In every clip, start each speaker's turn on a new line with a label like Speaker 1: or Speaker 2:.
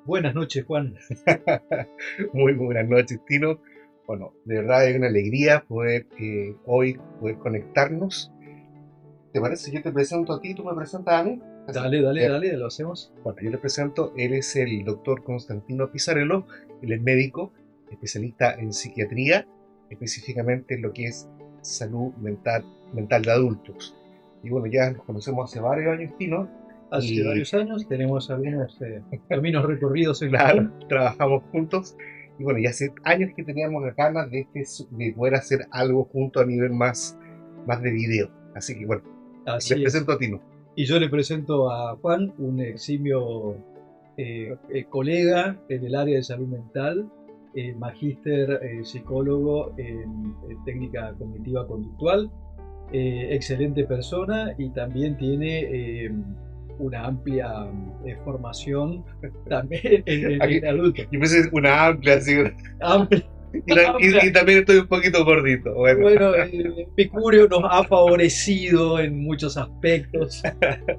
Speaker 1: Buenas noches, Juan.
Speaker 2: Muy buenas noches, Tino. Bueno, de verdad es una alegría poder hoy poder conectarnos. ¿Te parece si yo te presento a ti, tú me presentas a mí? Así.
Speaker 1: Dale, dale,
Speaker 2: Bien.
Speaker 1: dale, lo hacemos.
Speaker 2: Bueno, yo le presento, él es el doctor Constantino Pizarello, él es médico, especialista en psiquiatría, específicamente en lo que es salud mental de adultos. Y bueno, ya nos conocemos hace varios años, Tino,
Speaker 1: Hace
Speaker 2: y
Speaker 1: varios años tenemos algunos caminos recorridos en
Speaker 2: claro,
Speaker 1: común.
Speaker 2: trabajamos juntos y bueno, ya hace años que teníamos las ganas de poder hacer algo junto a nivel más de video. Así que bueno, les
Speaker 1: Así es.
Speaker 2: presento a Tino.
Speaker 1: Y yo le presento a Juan, un eximio colega en el área de salud mental, magíster psicólogo en técnica cognitiva conductual, excelente persona y también tiene una amplia formación también
Speaker 2: Aquí,
Speaker 1: en adultos.
Speaker 2: yo pensé una amplia, así,
Speaker 1: Amplia,
Speaker 2: y
Speaker 1: amplia.
Speaker 2: también estoy un poquito gordito. Bueno,
Speaker 1: Bueno, Epicurio nos ha favorecido en muchos aspectos.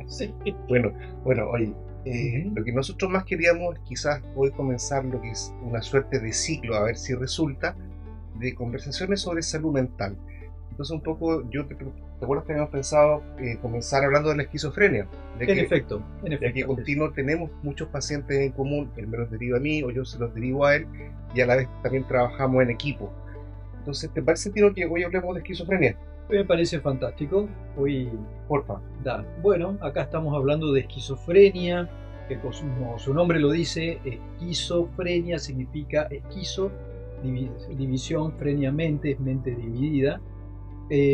Speaker 1: Sí.
Speaker 2: bueno, bueno, oye,
Speaker 1: Ujú.
Speaker 2: lo que nosotros más queríamos quizás hoy comenzar lo que es una suerte de ciclo, a ver si resulta, de conversaciones sobre salud mental. Entonces un poco, ¿te acuerdas que habíamos pensado comenzar hablando de la esquizofrenia?
Speaker 1: En
Speaker 2: De que
Speaker 1: efecto.
Speaker 2: continuo tenemos muchos pacientes en común, él me los deriva a mí o yo se los derivo a él, y a la vez también trabajamos en equipo. Entonces, ¿te parece, Tino, que hoy hablemos de esquizofrenia?
Speaker 1: Me parece fantástico. Hoy
Speaker 2: Porfa.
Speaker 1: da. Bueno, acá estamos hablando de esquizofrenia, que como su nombre lo dice, esquizofrenia significa esquizo, división, frenia mente, es mente dividida.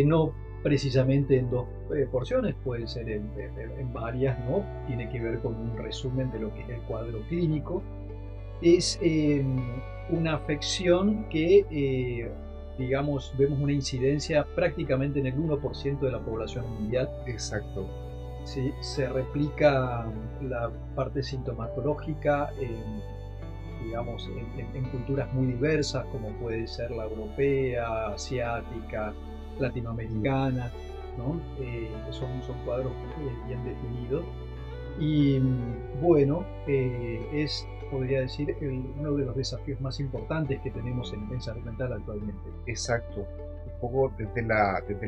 Speaker 1: No precisamente en dos porciones, puede ser en varias, ¿no? Tiene que ver con un resumen de lo que es el cuadro clínico. Es una afección que, digamos, vemos una incidencia prácticamente en el 1% de la población mundial.
Speaker 2: Exacto.
Speaker 1: ¿Sí? Se replica la parte sintomatológica digamos, en culturas muy diversas, como puede ser la europea, asiática, latinoamericana, ¿no? Son cuadros bien definidos. Y bueno, podría decir, uno de los desafíos más importantes que tenemos en salud mental actualmente.
Speaker 2: Exacto. Un poco desde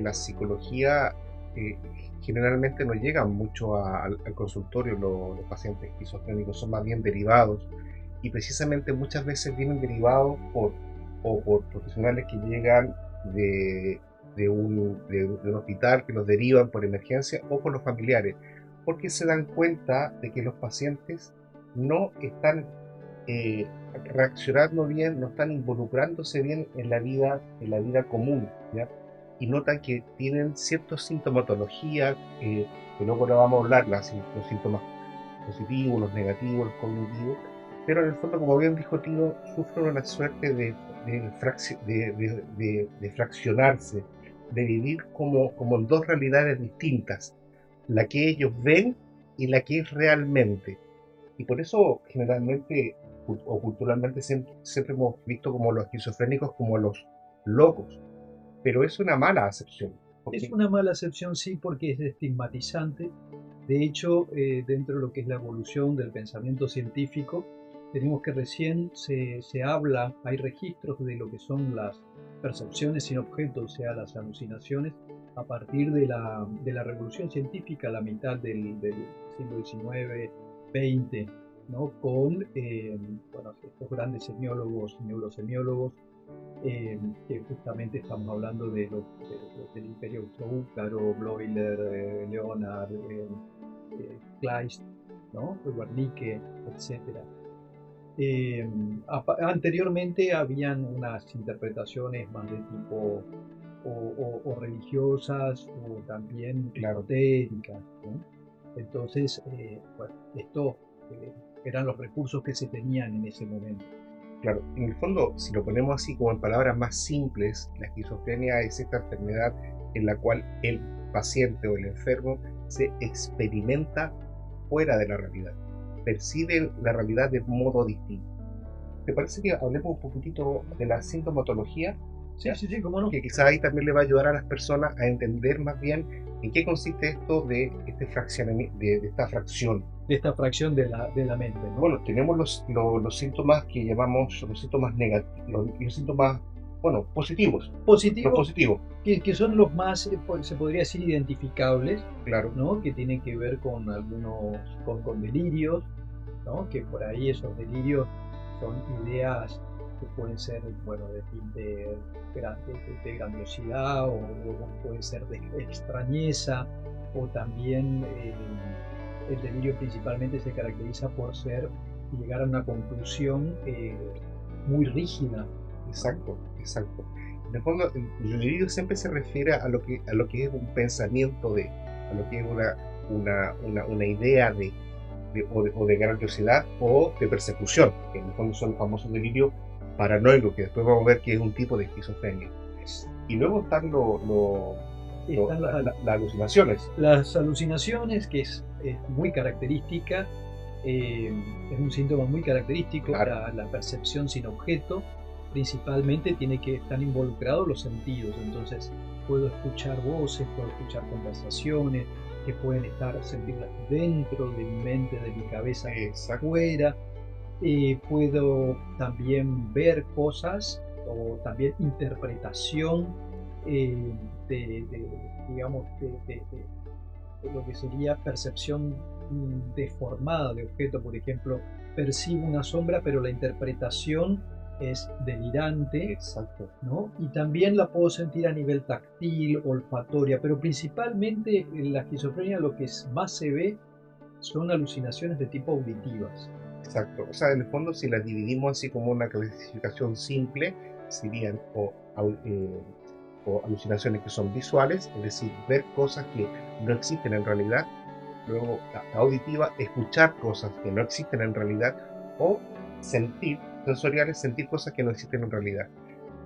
Speaker 2: la psicología, eh, generalmente no llegan mucho al consultorio los pacientes esquizofrénicos, son más bien derivados. Y precisamente muchas veces vienen derivados por profesionales que llegan de un hospital, que los derivan por emergencia o por los familiares, porque se dan cuenta de que los pacientes no están eh, reaccionando bien, no están involucrándose bien en la vida común, ¿ya? Y notan que tienen ciertas sintomatologías, que luego lo vamos a hablar, los síntomas positivos, los negativos, los cognitivos, pero en el fondo, como bien dijo Tino, sufren una suerte de fraccionarse, de vivir como en dos realidades distintas, la que ellos ven y la que es realmente. Y por eso generalmente o culturalmente siempre hemos visto como los esquizofrénicos como los locos, pero es una mala acepción,
Speaker 1: Es
Speaker 2: porque
Speaker 1: una mala acepción, sí, porque es estigmatizante. De hecho, dentro de lo que es la evolución del pensamiento científico, tenemos que recién se habla, hay registros de lo que son las percepciones sin objeto, o sea, las alucinaciones, a partir de la revolución científica a la mitad del siglo XIX, XX, ¿no? Con bueno, estos grandes semiólogos, neurosemiólogos, que justamente estamos hablando del Imperio Austrohúngaro, Bleuler, Leonard, Kleist, ¿no? Wernicke, etcétera. Anteriormente habían unas interpretaciones más de tipo o religiosas o también
Speaker 2: claro,
Speaker 1: esotéricas, ¿no? Entonces, bueno, esto eran los recursos que se tenían en ese momento.
Speaker 2: claro, en el fondo, si lo ponemos así como en palabras más simples, la esquizofrenia es esta enfermedad en la cual el paciente o el enfermo se experimenta fuera de la realidad, percibe la realidad de modo distinto. ¿Te parece que hablemos un poquitito de la sintomatología?
Speaker 1: Sí, sí, sí, cómo no.
Speaker 2: Que quizás ahí también le va a ayudar a las personas a entender más bien en qué consiste esto de este fraccionamiento, de esta fracción.
Speaker 1: De esta fracción de la mente, ¿no?
Speaker 2: Bueno, tenemos los síntomas que llamamos los síntomas negativos, los síntomas, bueno, positivos. Los
Speaker 1: Positivos,
Speaker 2: positivos,
Speaker 1: que son los más, se podría decir, identificables,
Speaker 2: claro.
Speaker 1: ¿no? Que tienen que ver con algunos, con delirios, ¿no? Que por ahí esos delirios son ideas que pueden ser, bueno, de grandiosidad o pueden ser de extrañeza, o también el delirio principalmente se caracteriza por ser y llegar a una conclusión muy rígida.
Speaker 2: Exacto, exacto. En el fondo, el delirio siempre se refiere a lo que es un pensamiento a lo que es una idea o de grandiosidad o de persecución, que en el fondo son los famosos delirios paranoicos, que después vamos a ver que es un tipo de esquizofrenia. Y luego están las alucinaciones.
Speaker 1: Las alucinaciones, que es muy característica, es un síntoma muy característico,
Speaker 2: Claro.
Speaker 1: la percepción sin objeto. Principalmente tiene que estar involucrados los sentidos, entonces puedo escuchar voces, puedo escuchar conversaciones que pueden sentirlas dentro de mi mente, de mi cabeza,
Speaker 2: Exacto.
Speaker 1: fuera. Puedo también ver cosas o también interpretación digamos, de lo que sería percepción deformada de objeto. Por ejemplo, percibo una sombra, pero la interpretación es delirante.
Speaker 2: Exacto.
Speaker 1: ¿No? Y también la puedo sentir a nivel táctil, olfatoria, pero principalmente en la esquizofrenia lo que más se ve son alucinaciones de tipo auditivas.
Speaker 2: Exacto. O sea, en el fondo, si las dividimos así como una clasificación simple, serían o alucinaciones que son visuales, es decir, ver cosas que no existen en realidad. Luego, la auditiva, escuchar cosas que no existen en realidad. O sentir, sensoriales, sentir cosas que no existen en realidad.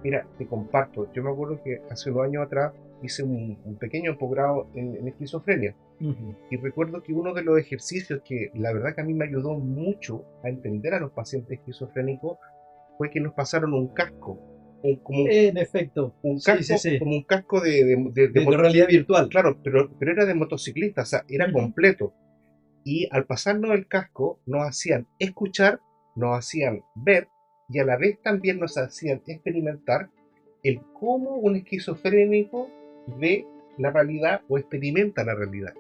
Speaker 2: Mira, te comparto, yo me acuerdo que hace unos años atrás hice un pequeño posgrado en esquizofrenia. Y recuerdo que uno de los ejercicios que la verdad que a mí me ayudó mucho a entender a los pacientes esquizofrénicos fue que nos pasaron un casco,
Speaker 1: En efecto,
Speaker 2: un
Speaker 1: sí, sí,
Speaker 2: casco,
Speaker 1: sí,
Speaker 2: como un casco de
Speaker 1: de realidad virtual.
Speaker 2: claro, pero era de motociclista, o sea, era completo. Y al pasarnos el casco nos hacían escuchar, nos hacían ver y a la vez también nos hacían experimentar el cómo un esquizofrénico ve la realidad o experimenta la realidad.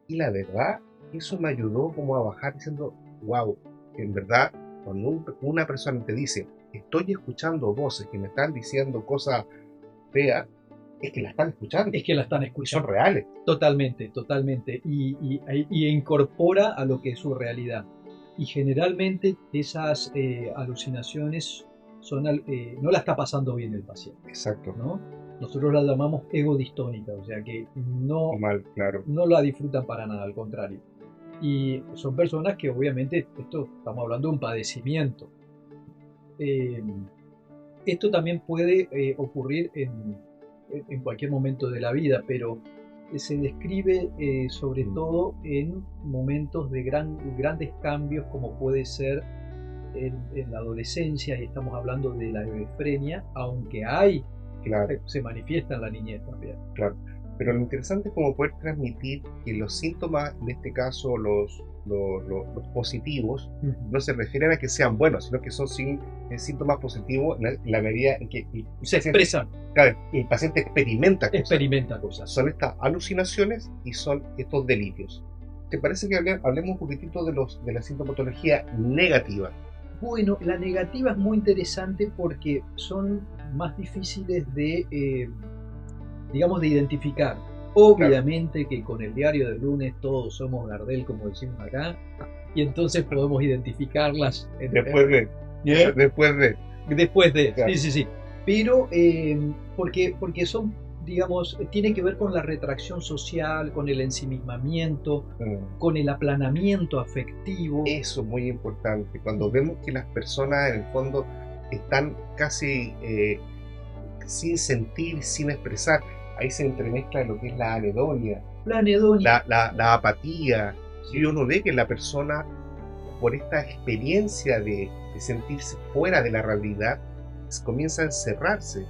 Speaker 2: Y la verdad, eso me ayudó como a bajar diciendo, wow, en verdad, cuando una persona te dice, estoy escuchando voces que me están diciendo cosas feas, es que la están escuchando.
Speaker 1: Es que la están
Speaker 2: Y
Speaker 1: escuchando.
Speaker 2: son reales.
Speaker 1: Totalmente, totalmente. Y incorpora a lo que es su realidad. Y generalmente esas alucinaciones no la está pasando bien el paciente.
Speaker 2: Exacto.
Speaker 1: ¿No? Nosotros la llamamos ego distónica, o sea que
Speaker 2: Mal, claro.
Speaker 1: no la disfrutan para nada, al contrario. Y son personas que obviamente, estamos hablando de un padecimiento. Esto también puede ocurrir en cualquier momento de la vida, pero se describe sobre todo en momentos de grandes cambios, como puede ser en la adolescencia, y estamos hablando de la hebefrenia, aunque se manifiesta en la niñez también.
Speaker 2: Claro, pero lo interesante es como poder transmitir que los síntomas, en este caso los positivos, no se refieren a que sean buenos, sino que son síntomas positivos en la medida en que
Speaker 1: se expresan.
Speaker 2: Claro, el paciente experimenta
Speaker 1: cosas.
Speaker 2: Son estas alucinaciones y son estos delirios. ¿Te parece que hablemos un poquitito de la sintomatología negativa?
Speaker 1: Bueno, la negativa es muy interesante porque son más difíciles digamos, de identificar. Obviamente que con el diario del lunes todos somos Gardel, como decimos acá, y entonces podemos identificarlas.
Speaker 2: Después de.
Speaker 1: Claro. Sí. Pero porque son, digamos, tiene que ver con la retracción social, con el ensimismamiento, con el aplanamiento afectivo.
Speaker 2: Eso es muy importante. Cuando vemos que las personas en el fondo están casi sin sentir, sin expresar, ahí se entremezcla lo que es la anedonia, la apatía. Y uno ve que la persona, por esta experiencia de sentirse fuera de la realidad, comienza a encerrarse.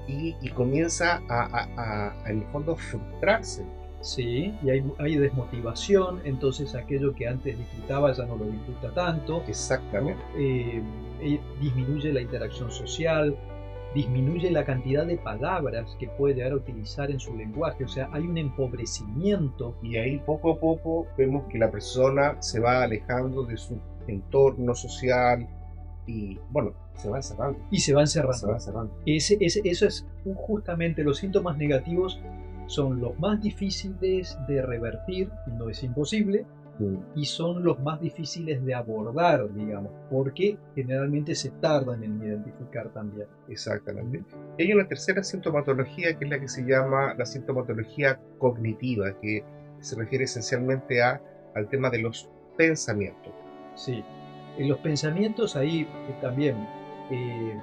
Speaker 2: y comienza en el fondo, frustrarse.
Speaker 1: Sí, y hay desmotivación, entonces aquello que antes disfrutaba ya no lo disfruta tanto, ¿no?
Speaker 2: Exactamente.
Speaker 1: Disminuye la interacción social, disminuye la cantidad de palabras que puede llegar a utilizar en su lenguaje, o sea, hay un empobrecimiento
Speaker 2: Y ahí poco a poco vemos que la persona se va alejando de su entorno social y, bueno, se va encerrando,
Speaker 1: y se va
Speaker 2: se va
Speaker 1: encerrando.
Speaker 2: encerrando.
Speaker 1: Eso es justamente los síntomas negativos son los más difíciles de revertir, no es imposible,
Speaker 2: Mm,
Speaker 1: y son los más difíciles de abordar, digamos, porque generalmente se tardan en identificar también.
Speaker 2: exactamente. Y hay una tercera sintomatología que es la que se llama la sintomatología cognitiva, que se refiere esencialmente al tema de los pensamientos.
Speaker 1: Sí. En los pensamientos ahí también,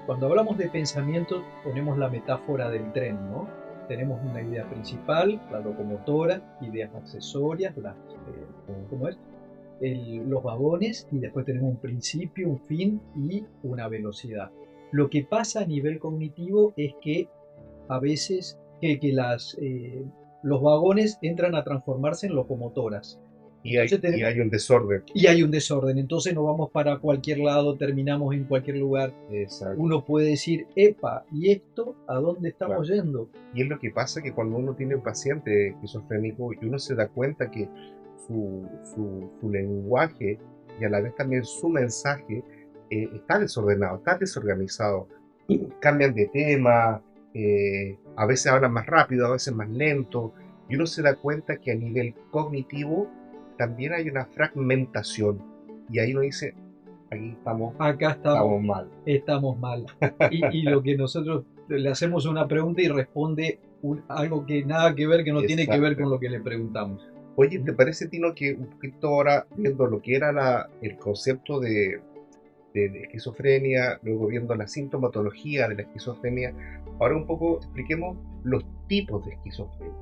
Speaker 1: cuando hablamos de pensamientos ponemos la metáfora del tren, ¿no? Tenemos una idea principal, la locomotora, ideas accesorias, ¿cómo es? Los vagones, y después tenemos un principio, un fin y una velocidad. Lo que pasa a nivel cognitivo es que a veces los vagones entran a transformarse en locomotoras. Entonces
Speaker 2: Y
Speaker 1: tenemos,
Speaker 2: hay un desorden.
Speaker 1: y hay un desorden, entonces nos vamos para cualquier lado, terminamos en cualquier lugar.
Speaker 2: Exacto,
Speaker 1: Uno puede decir, epa, ¿y esto a dónde
Speaker 2: claro.
Speaker 1: estamos yendo?
Speaker 2: Y es lo que pasa que cuando uno tiene un paciente esquizofrénico y uno se da cuenta que su lenguaje y a la vez también su mensaje está desordenado, está desorganizado, cambian de tema, a veces hablan más rápido, a veces más lento, y uno se da cuenta que a nivel cognitivo también hay una fragmentación, y ahí uno dice, aquí
Speaker 1: Acá
Speaker 2: estamos mal.
Speaker 1: estamos mal. Y lo que nosotros le hacemos una pregunta y responde algo que nada que ver, que no tiene que ver
Speaker 2: Exacto.
Speaker 1: con lo que le preguntamos.
Speaker 2: Oye, ¿te parece, Tino, que un poquito ahora viendo lo que era el concepto de esquizofrenia, luego viendo la sintomatología de la esquizofrenia, ahora un poco expliquemos los tipos de esquizofrenia?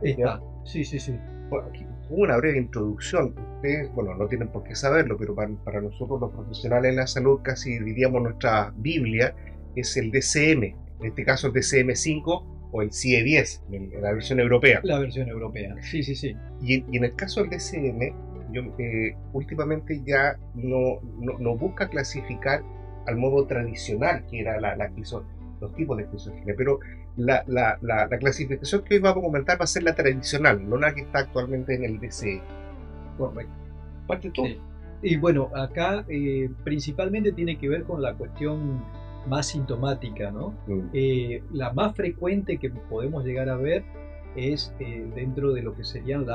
Speaker 2: ¿Ya?
Speaker 1: Está, sí, sí, sí.
Speaker 2: Bueno, aquí una breve introducción. Ustedes, bueno, no tienen por qué saberlo, pero para nosotros los profesionales de la salud, casi diríamos nuestra Biblia, es el DCM, en este caso el DCM-5 o el CIE-10, en la versión europea.
Speaker 1: La versión europea, sí, sí, sí.
Speaker 2: Y en el caso del DCM, yo, últimamente ya no busca clasificar al modo tradicional, que era los tipos de esquizofrenia, pero la clasificación que hoy vamos a comentar va a ser la tradicional, no la que está actualmente en el DCM.
Speaker 1: Correcto.
Speaker 2: Parte tú.
Speaker 1: Sí. Y bueno, acá principalmente tiene que ver con la cuestión más sintomática, ¿no?
Speaker 2: Mm,
Speaker 1: La más frecuente que podemos llegar a ver es dentro de lo que serían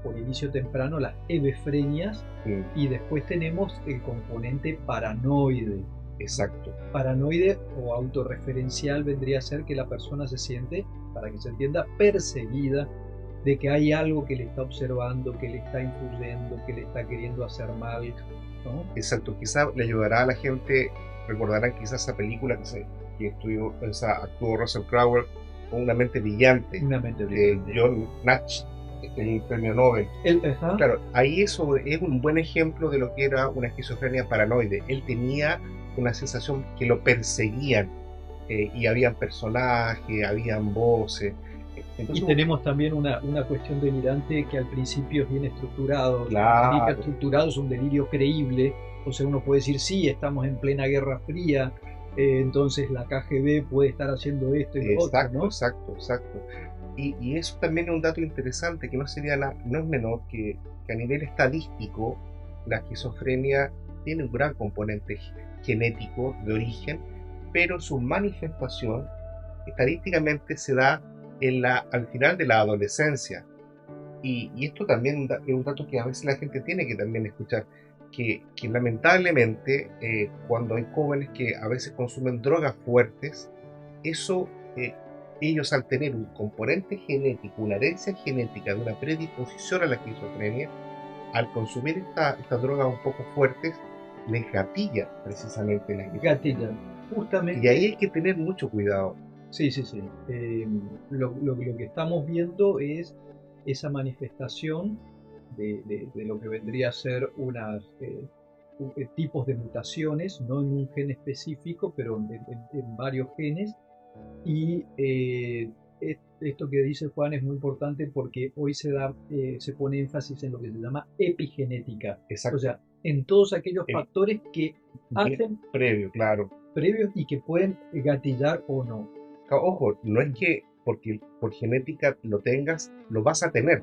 Speaker 1: por inicio temprano, las hebefrenias,
Speaker 2: mm,
Speaker 1: y después tenemos el componente paranoide.
Speaker 2: exacto.
Speaker 1: Paranoide o autorreferencial vendría a ser que la persona se siente, para que se entienda, perseguida, de que hay algo que le está observando, que le está influyendo, que le está queriendo hacer mal, ¿no?
Speaker 2: Exacto. Quizá le ayudará a la gente, recordarán quizás esa película actuó Russell Crowe con Una mente brillante,
Speaker 1: Una mente
Speaker 2: de
Speaker 1: brillante.
Speaker 2: John Natch, el premio Nobel.
Speaker 1: Ajá,
Speaker 2: Claro, ahí eso es un buen ejemplo de lo que era una esquizofrenia paranoide. Él tenía una sensación que lo perseguían y habían personajes, habían voces.
Speaker 1: y
Speaker 2: Entonces,
Speaker 1: tenemos también una cuestión delirante que al principio es bien estructurado. El delirio
Speaker 2: claro,
Speaker 1: estructurado es un delirio creíble, o sea, uno puede decir, sí, estamos en plena Guerra Fría, entonces la KGB puede estar haciendo esto y lo otro,
Speaker 2: exacto,
Speaker 1: ¿no?
Speaker 2: exacto, exacto. Y eso también es un dato interesante que no es menor que a nivel estadístico la esquizofrenia tiene un gran componente genético de origen, pero su manifestación estadísticamente se da al final de la adolescencia. Y esto también es un dato que a veces la gente tiene que también escuchar, que lamentablemente cuando hay jóvenes que a veces consumen drogas fuertes, eso, ellos al tener un componente genético, una herencia genética de una predisposición a la esquizofrenia, al consumir estas drogas un poco fuertes, les gatilla precisamente la esquizofrenia.
Speaker 1: Gatilla,
Speaker 2: Y ahí
Speaker 1: justamente.
Speaker 2: hay que tener mucho cuidado.
Speaker 1: Sí, sí, sí. Lo que estamos viendo es esa manifestación de lo que vendría a ser tipos de mutaciones, no en un gen específico, pero en varios genes, Y esto que dice Juan es muy importante porque hoy se pone énfasis en lo que se llama epigenética.
Speaker 2: Exacto.
Speaker 1: O sea, en todos aquellos
Speaker 2: Eh,
Speaker 1: factores que hacen
Speaker 2: Previo, claro.
Speaker 1: previos y que pueden gatillar o no.
Speaker 2: Ojo, no es que porque por genética lo tengas, lo vas a tener.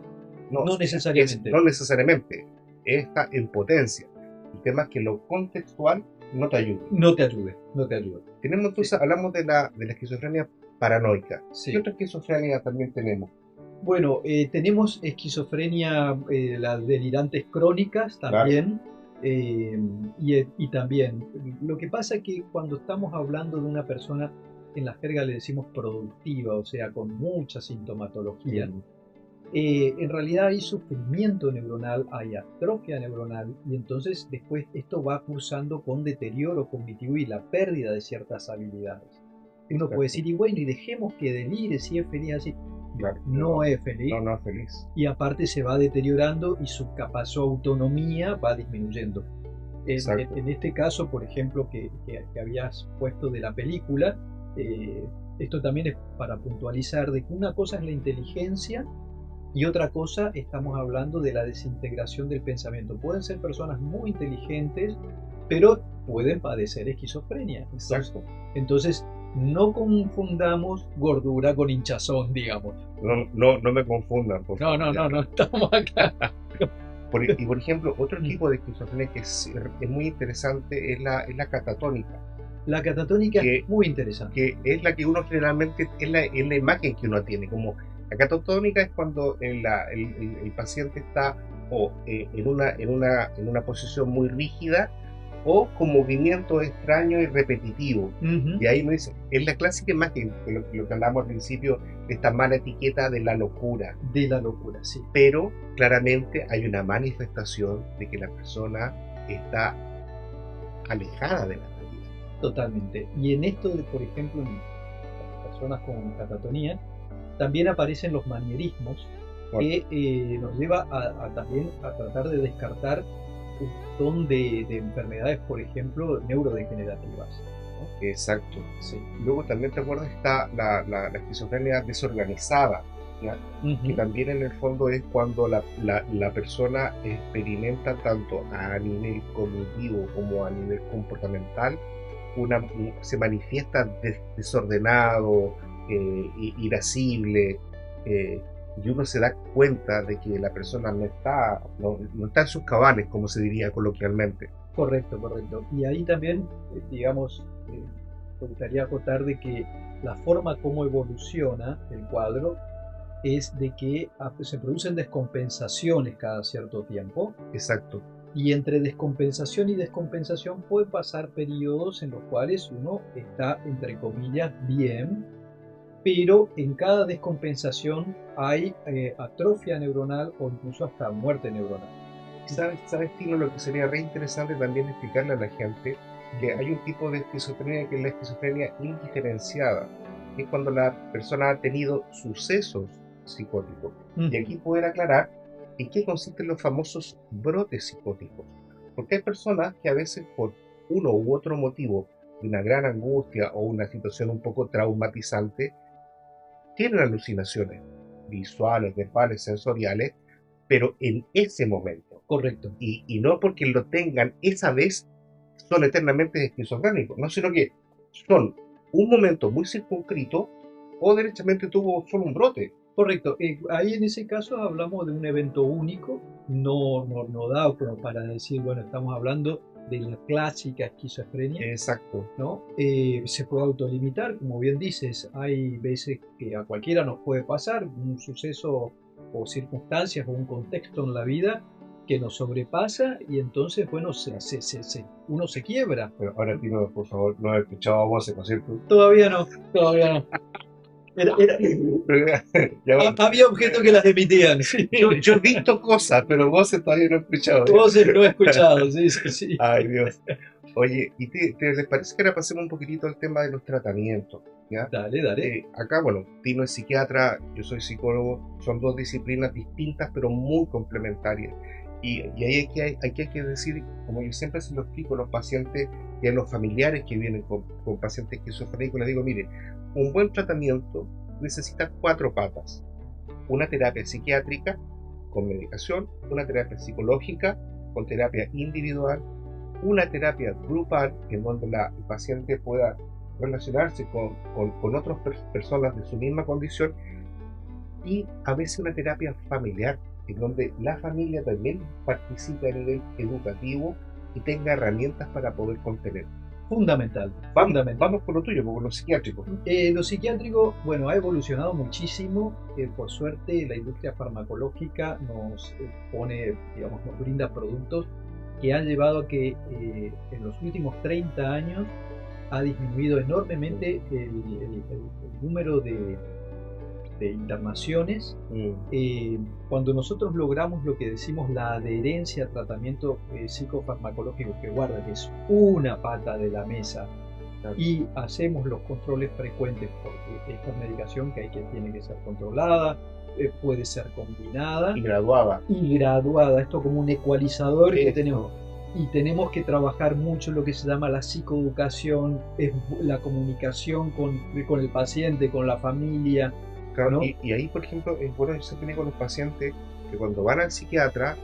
Speaker 1: No necesariamente.
Speaker 2: No necesariamente. Está en potencia. El tema es que lo contextual no te ayuda.
Speaker 1: No te ayude, no te ayude.
Speaker 2: Tenemos entonces, hablamos de la esquizofrenia paranoica.
Speaker 1: Sí.
Speaker 2: ¿Qué otra esquizofrenia también tenemos?
Speaker 1: Bueno, tenemos esquizofrenia, las delirantes crónicas también.
Speaker 2: Claro.
Speaker 1: Y también, lo que pasa es que cuando estamos hablando de una persona, en la jerga le decimos productiva, o sea, con mucha sintomatología, en realidad hay sufrimiento neuronal, hay atrofia neuronal, y entonces después esto va cursando con deterioro cognitivo y la pérdida de ciertas habilidades. Uno puede decir, y bueno, y dejemos que delire, si es feliz así.
Speaker 2: Claro,
Speaker 1: no es feliz.
Speaker 2: No es feliz.
Speaker 1: Y aparte se va deteriorando y su autonomía va disminuyendo. En este caso, por ejemplo, que habías puesto de la película, esto también es para puntualizar de que una cosa es la inteligencia y otra cosa estamos hablando de la desintegración del pensamiento. Pueden ser personas muy inteligentes, pero pueden padecer esquizofrenia.
Speaker 2: Exacto.
Speaker 1: Entonces, no confundamos gordura con hinchazón, digamos.
Speaker 2: No me confundan, por favor.
Speaker 1: No, estamos acá.
Speaker 2: Y por ejemplo, otro tipo de esquizofrenia que es muy interesante es la catatónica.
Speaker 1: La catatónica es muy interesante.
Speaker 2: Que es la que uno generalmente, es la imagen que uno tiene. Como la catatónica es cuando el paciente está en una posición muy rígida o con movimiento extraño y repetitivo. Y ahí me dice, es la clásica imagen, lo que hablamos al principio, de esta mala etiqueta de la locura.
Speaker 1: De la locura, sí.
Speaker 2: Pero claramente hay una manifestación de que la persona está alejada de la realidad.
Speaker 1: Totalmente. Y en esto, por ejemplo, en personas con catatonía, también aparecen los manierismos, que nos lleva también a tratar de descartar un montón de enfermedades, por ejemplo, neurodegenerativas, ¿no?
Speaker 2: Exacto. Sí. Luego también, ¿te acuerdas? Está la esquizofrenia desorganizada, ¿ya? Que también en el fondo es cuando la persona experimenta tanto a nivel cognitivo como a nivel comportamental, se manifiesta desordenado, irascible, y uno se da cuenta de que la persona no está en sus cabales, como se diría coloquialmente.
Speaker 1: Correcto. Y ahí también, digamos, me gustaría acotar de que la forma como evoluciona el cuadro es de que se producen descompensaciones cada cierto tiempo.
Speaker 2: Exacto.
Speaker 1: Y entre descompensación y descompensación pueden pasar periodos en los cuales uno está, entre comillas, bien, pero en cada descompensación hay atrofia neuronal o incluso hasta muerte neuronal.
Speaker 2: ¿Sabes, Tino? Lo que sería re interesante también explicarle a la gente que hay un tipo de esquizofrenia que es la esquizofrenia indiferenciada, que es cuando la persona ha tenido sucesos psicóticos. Y aquí poder aclarar en qué consisten los famosos brotes psicóticos. Porque hay personas que a veces por uno u otro motivo, de una gran angustia o una situación un poco traumatizante, tienen alucinaciones visuales, verbales, sensoriales, pero en ese momento.
Speaker 1: Correcto.
Speaker 2: Y no porque lo tengan esa vez son eternamente esquizofrénicos, no, sino que son un momento muy circunscrito o derechamente tuvo solo un brote.
Speaker 1: Correcto. Ahí en ese caso hablamos de un evento único, no da como para decir, bueno, estamos hablando de la clásica esquizofrenia.
Speaker 2: Exacto.
Speaker 1: ¿No? Se puede autolimitar, como bien dices, hay veces que a cualquiera nos puede pasar un suceso o circunstancias o un contexto en la vida que nos sobrepasa y entonces, bueno, uno se quiebra.
Speaker 2: Pero ahora, Tino, por favor, no he escuchado voces, ¿no es cierto?
Speaker 1: Todavía no. Había objetos que las emitían. Sí.
Speaker 2: Yo he visto cosas, pero voces todavía no he escuchado.
Speaker 1: Voces no he escuchado, sí.
Speaker 2: Ay, Dios. Oye, ¿y les parece que ahora pasemos un poquitito al tema de los tratamientos? ¿Ya?
Speaker 1: Dale.
Speaker 2: Acá, bueno, Tino es psiquiatra, yo soy psicólogo, son dos disciplinas distintas pero muy complementarias. Y ahí hay que decir, como yo siempre se lo explico a los pacientes y a los familiares que vienen con pacientes esquizofrénicos, les digo, mire, un buen tratamiento necesita 4 patas. Una terapia psiquiátrica con medicación, una terapia psicológica con terapia individual, una terapia grupal en donde el paciente pueda relacionarse con otras personas de su misma condición, y a veces una terapia familiar en donde la familia también participe a nivel educativo y tenga herramientas para poder contener.
Speaker 1: Fundamental,
Speaker 2: Vamos,
Speaker 1: fundamental.
Speaker 2: vamos con lo tuyo, con lo psiquiátrico.
Speaker 1: Lo psiquiátrico, bueno, ha evolucionado muchísimo. Por suerte, la industria farmacológica nos pone, digamos, nos brinda productos que han llevado a que en los últimos 30 años ha disminuido enormemente el número de internaciones. Cuando nosotros logramos lo que decimos la adherencia a tratamiento psicofarmacológico, que guarda que es una pata de la mesa, claro, y hacemos los controles frecuentes, porque esta medicación tiene que ser controlada, puede ser combinada
Speaker 2: y graduada,
Speaker 1: esto como un ecualizador que tenemos. Y tenemos que trabajar mucho lo que se llama la psicoeducación, la comunicación con el paciente, con la familia.
Speaker 2: Claro, ¿no? Y ahí, por ejemplo, es bueno se tiene con los pacientes que cuando van al psiquiatra,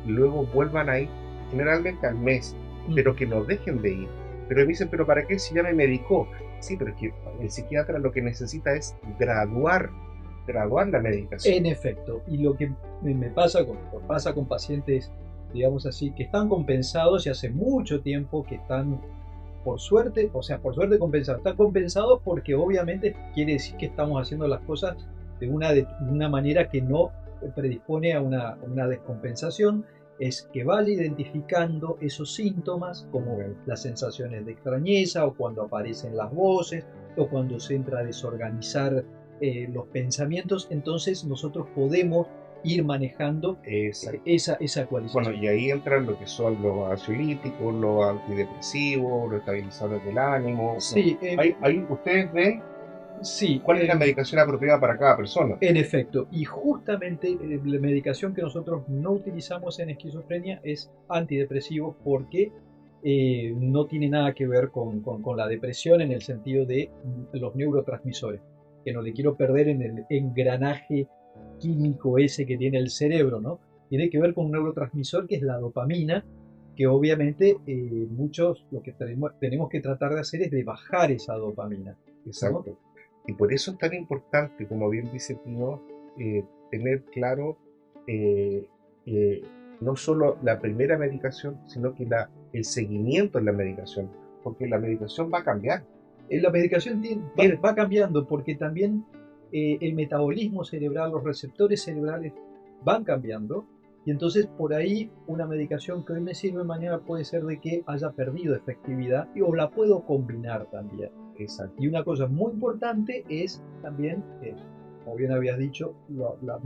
Speaker 2: luego vuelvan a ir generalmente al mes, pero que no dejen de ir. Pero me dicen, ¿pero para qué si ya me medicó? Sí, pero es que el psiquiatra lo que necesita es graduar la medicación.
Speaker 1: En efecto, y lo que me pasa con pacientes, digamos así, que están compensados y hace mucho tiempo que están, por suerte compensados. Están compensados porque obviamente quiere decir que estamos haciendo las cosas de una manera que no predispone a una descompensación. Es que vaya identificando esos síntomas, como las sensaciones de extrañeza, o cuando aparecen las voces, o cuando se entra a desorganizar los pensamientos. Entonces nosotros podemos ir manejando esa ecualización.
Speaker 2: Bueno, y ahí entran lo que son los ansiolíticos, los antidepresivos, los estabilizadores del ánimo.
Speaker 1: Sí,
Speaker 2: ahí ustedes ven,
Speaker 1: sí,
Speaker 2: cuál es la medicación apropiada para cada persona.
Speaker 1: En efecto, y justamente la medicación que nosotros no utilizamos en esquizofrenia es antidepresivo, porque no tiene nada que ver con la depresión en el sentido de los neurotransmisores, que no le quiero perder en el engranaje químico ese que tiene el cerebro, ¿no? Tiene que ver con un neurotransmisor que es la dopamina, que obviamente muchos lo que tenemos que tratar de hacer es de bajar esa dopamina.
Speaker 2: Exacto. ¿No? Y por eso es tan importante, como bien dice Tino, tener claro no solo la primera medicación, sino que el seguimiento en la medicación, porque la medicación va a cambiar.
Speaker 1: La medicación va cambiando, porque también el metabolismo cerebral, los receptores cerebrales van cambiando, y entonces por ahí una medicación que hoy me sirve, mañana puede ser de que haya perdido efectividad, o la puedo combinar también.
Speaker 2: Exacto.
Speaker 1: Y una cosa muy importante es también, como bien habías dicho, la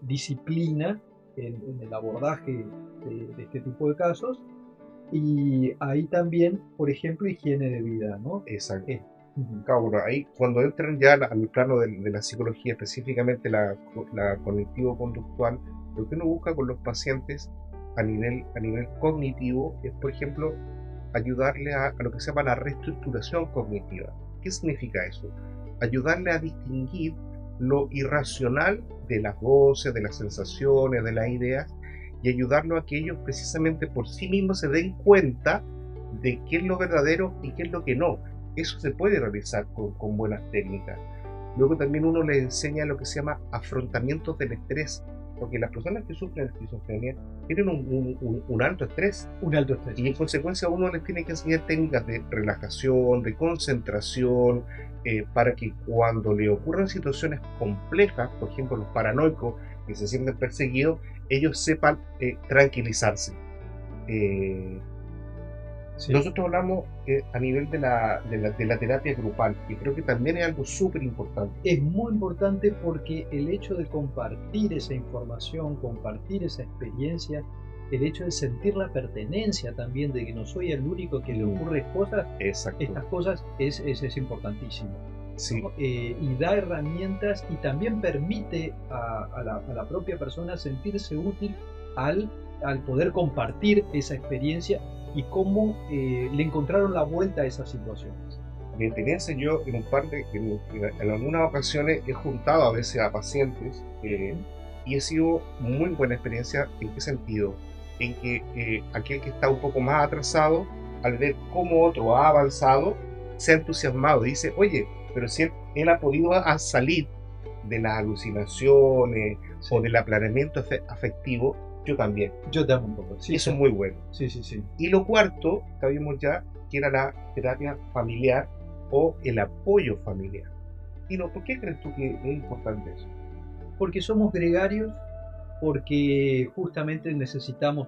Speaker 1: disciplina en el abordaje de este tipo de casos, y ahí también, por ejemplo, higiene de vida, ¿no?
Speaker 2: Exacto. Claro, ahí cuando entran ya al plano de la psicología, específicamente la cognitivo-conductual, lo que uno busca con los pacientes a nivel cognitivo es, por ejemplo, ayudarle a lo que se llama la reestructuración cognitiva. ¿Qué significa eso? Ayudarle a distinguir lo irracional de las voces, de las sensaciones, de las ideas, y ayudarlo a que ellos precisamente por sí mismos se den cuenta de qué es lo verdadero y qué es lo que no. Eso se puede realizar con buenas técnicas. Luego también uno les enseña lo que se llama afrontamientos del estrés, porque las personas que sufren esquizofrenia tienen un alto estrés.
Speaker 1: Un alto estrés.
Speaker 2: Y en consecuencia uno les tiene que enseñar técnicas de relajación, de concentración, para que cuando le ocurran situaciones complejas, por ejemplo los paranoicos que se sienten perseguidos, ellos sepan tranquilizarse. Sí. Nosotros hablamos a nivel de la terapia grupal, y creo que también es algo súper importante.
Speaker 1: Es muy importante, porque el hecho de compartir esa información, compartir esa experiencia, el hecho de sentir la pertenencia también, de que no soy el único que le ocurre cosas, estas cosas es importantísimo.
Speaker 2: Sí.
Speaker 1: ¿No? Y da herramientas, y también permite a la propia persona sentirse útil al poder compartir esa experiencia y cómo le encontraron la vuelta a esas situaciones.
Speaker 2: mi experiencia, yo en un par de, en algunas ocasiones he juntado a veces a pacientes y ha sido muy buena experiencia. ¿En qué sentido? En que aquel que está un poco más atrasado, al ver cómo otro ha avanzado, se ha entusiasmado y dice, oye, pero si él ha podido salir de las alucinaciones o
Speaker 1: Sí.
Speaker 2: del aplanamiento afectivo, yo también.
Speaker 1: Yo también un poco. Sí,
Speaker 2: Eso
Speaker 1: sí.
Speaker 2: es muy bueno.
Speaker 1: Sí, sí, sí.
Speaker 2: Y lo cuarto, que vimos ya, que era la terapia familiar o el apoyo familiar. Y no, ¿por qué crees tú que es importante eso?
Speaker 1: Porque somos gregarios, porque justamente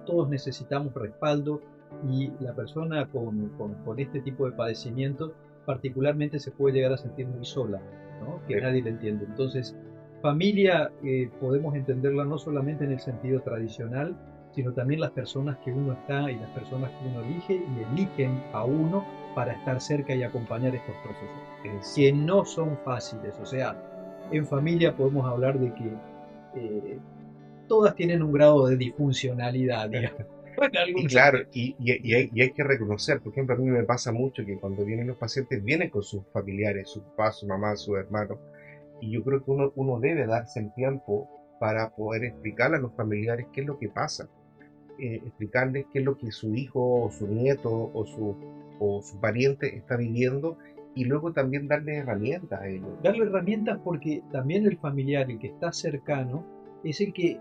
Speaker 1: todos necesitamos respaldo y la persona con este tipo de padecimiento particularmente se puede llegar a sentir muy sola, ¿no? Que nadie le entiende. Entonces, familia podemos entenderla no solamente en el sentido tradicional, sino también las personas que uno está y las personas que uno elige y eligen a uno para estar cerca y acompañar estos procesos, que no son fáciles. O sea, en familia podemos hablar de que todas tienen un grado de disfuncionalidad, digamos, en
Speaker 2: Y
Speaker 1: algún
Speaker 2: claro,
Speaker 1: sentido.
Speaker 2: y hay que reconocer, por ejemplo, a mí me pasa mucho que cuando vienen los pacientes, vienen con sus familiares, su papá, su mamá, su hermano, y yo creo que uno debe darse el tiempo para poder explicarle a los familiares qué es lo que pasa, explicarles qué es lo que su hijo o su nieto o su pariente está viviendo y luego también darle herramientas a ellos.
Speaker 1: Darle herramientas porque también el familiar, el que está cercano, es el que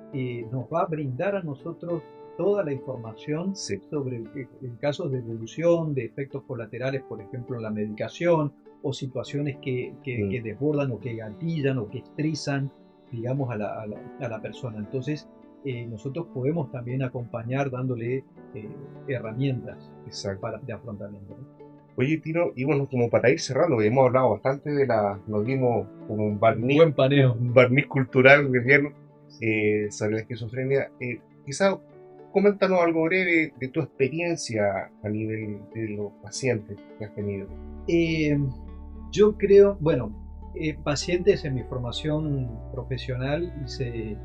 Speaker 1: nos va a brindar a nosotros toda la información
Speaker 2: Sí.
Speaker 1: sobre en casos de evolución, de efectos colaterales, por ejemplo, en la medicación, o situaciones que desbordan o que gatillan o que estresan, digamos, a la persona. Entonces, nosotros podemos también acompañar dándole herramientas
Speaker 2: Exacto.
Speaker 1: de afrontamiento, ¿no?
Speaker 2: Oye, Tino, y bueno, como para ir cerrando, hemos hablado bastante nos dimos como
Speaker 1: Un buen paneo.
Speaker 2: un barniz cultural bien sobre la esquizofrenia. Quizá coméntanos algo breve de tu experiencia a nivel de los pacientes que has tenido.
Speaker 1: Eh, yo creo, bueno, pacientes en mi formación profesional hice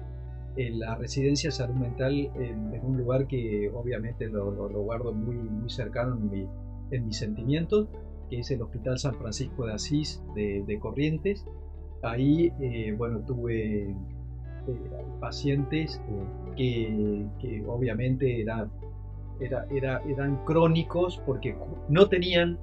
Speaker 1: la residencia de salud mental en un lugar que obviamente lo guardo muy, muy cercano en mis sentimientos, que es el Hospital San Francisco de Asís de Corrientes. Ahí, bueno, tuve pacientes que obviamente eran crónicos porque no tenían,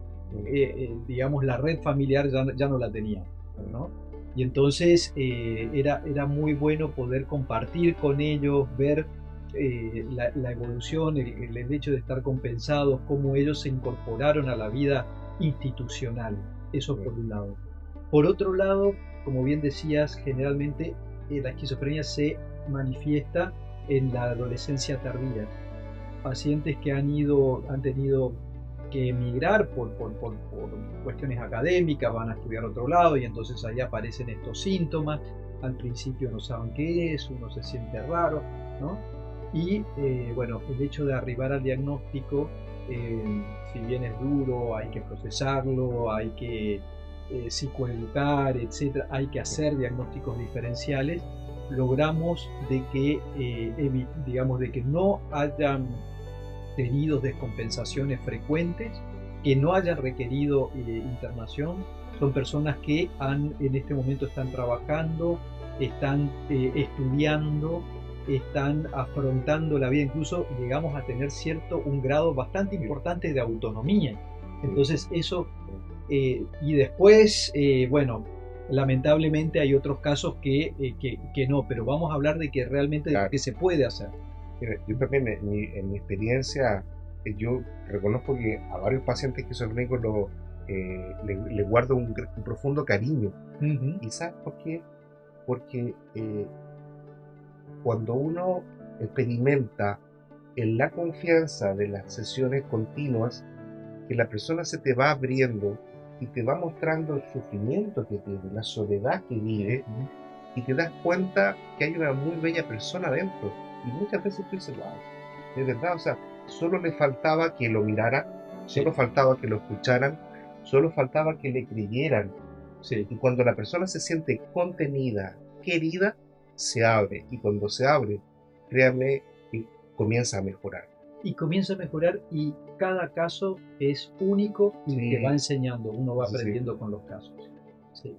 Speaker 1: digamos, la red familiar ya no la tenían, ¿no? Y entonces era muy bueno poder compartir con ellos, ver la evolución, el hecho de estar compensados, cómo ellos se incorporaron a la vida institucional. Eso por un lado. Por otro lado, como bien decías, generalmente la esquizofrenia se manifiesta en la adolescencia tardía. Pacientes que han tenido que emigrar por cuestiones académicas, van a estudiar a otro lado y entonces ahí aparecen estos síntomas. Al principio no saben qué es, uno se siente raro, ¿no? Y bueno, el hecho de arribar al diagnóstico, si bien es duro, hay que procesarlo, hay que psicoeducar, etcétera, hay que hacer diagnósticos diferenciales. Logramos de que, digamos, de que no hayan tenido descompensaciones frecuentes, que no hayan requerido internación. Son personas que en este momento están trabajando, están estudiando, están afrontando la vida, incluso llegamos a tener un grado bastante importante de autonomía. Entonces eso, y después, bueno, lamentablemente hay otros casos que no, pero vamos a hablar de que realmente
Speaker 2: Claro.
Speaker 1: que se puede hacer.
Speaker 2: Yo también, en mi experiencia, yo reconozco que a varios pacientes esquizofrénicos le guardo un profundo cariño. ¿Y sabes por qué? Porque cuando uno experimenta en la confianza de las sesiones continuas, que la persona se te va abriendo y te va mostrando el sufrimiento que tiene, la soledad que vive, y te das cuenta que hay una muy bella persona dentro. Y muchas veces tú dices, wow, de verdad, o sea, solo le faltaba que lo miraran, solo faltaba que lo escucharan, solo faltaba que le creyeran.
Speaker 1: Sí.
Speaker 2: Y cuando la persona se siente contenida, querida, se abre. Y cuando se abre, créanme, que comienza a mejorar.
Speaker 1: y comienza a mejorar y cada caso es único y
Speaker 2: Sí.
Speaker 1: te va enseñando, uno va
Speaker 2: Sí, sí.
Speaker 1: aprendiendo con los casos. Sí.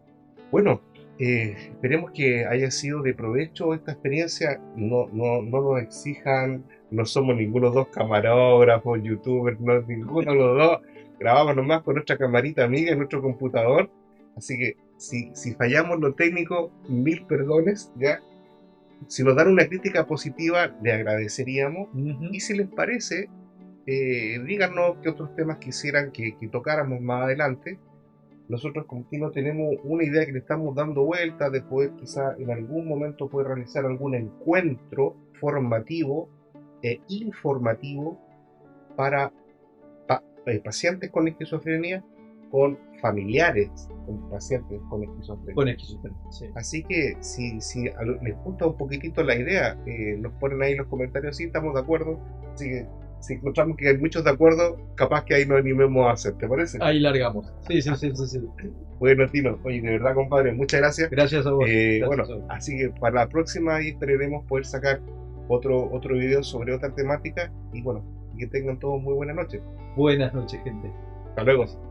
Speaker 2: Bueno, esperemos que haya sido de provecho esta experiencia. No nos exijan, no somos ninguno de los dos camarógrafos, youtubers, no ninguno de los dos. Grabamos nomás con nuestra camarita amiga en nuestro computador. Así que si fallamos lo técnico, mil perdones, ¿ya? Si nos dan una crítica positiva, le agradeceríamos.
Speaker 1: Ujú.
Speaker 2: Y si les parece, díganos qué otros temas quisieran que tocáramos más adelante. Nosotros con Tino tenemos una idea que le estamos dando vuelta de poder quizá en algún momento poder realizar algún encuentro formativo e informativo para pacientes con esquizofrenia, con familiares con pacientes con esquizofrenia.
Speaker 1: Con esquizofrenia, sí.
Speaker 2: Así que si les gusta un poquitito la idea, nos ponen ahí en los comentarios, sí, estamos de acuerdo. Así que si encontramos que hay muchos de acuerdo, capaz que ahí nos animemos a hacer, ¿te parece?
Speaker 1: Ahí largamos. Sí, sí, sí, sí, sí.
Speaker 2: Bueno, Tino, oye, de verdad, compadre, muchas gracias.
Speaker 1: Gracias a vos. Gracias
Speaker 2: Bueno,
Speaker 1: a vos.
Speaker 2: así que para la próxima ahí esperaremos poder sacar otro video sobre otra temática y bueno, que tengan todos muy buena noche.
Speaker 1: Buenas noches, gente.
Speaker 2: Hasta luego.